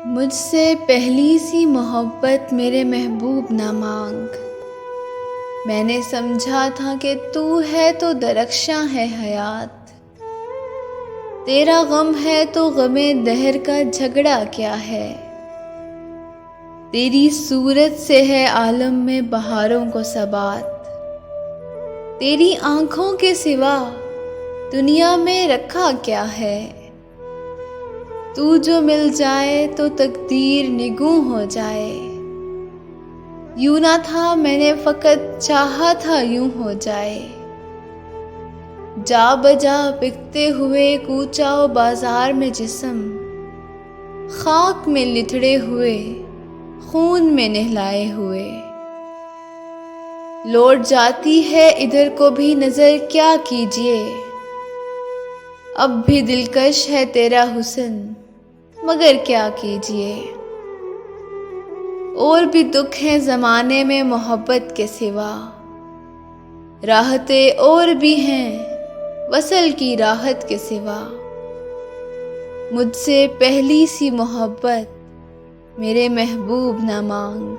मुझसे पहली सी मोहब्बत मेरे महबूब ना मांग। मैंने समझा था कि तू है तो दरख्शां है हयात। तेरा गम है तो गमे दहर का झगड़ा क्या है। तेरी सूरत से है आलम में बहारों को सबात। तेरी आंखों के सिवा दुनिया में रखा क्या है। तू जो मिल जाए तो तकदीर निगूं हो जाए। यूं ना था मैंने फकत चाहा था यूं हो जाए। जा बजा बिकते हुए कूचाओ बाजार में जिस्म, खाक में लिथड़े हुए खून में नहलाए हुए। लौट जाती है इधर को भी नजर क्या कीजिए। अब भी दिलकश है तेरा हुस्न मगर क्या कीजिए। और भी दुख हैं ज़माने में मोहब्बत के सिवा। राहतें और भी हैं वसल की राहत के सिवा। मुझसे पहली सी मोहब्बत मेरे महबूब ना मांग।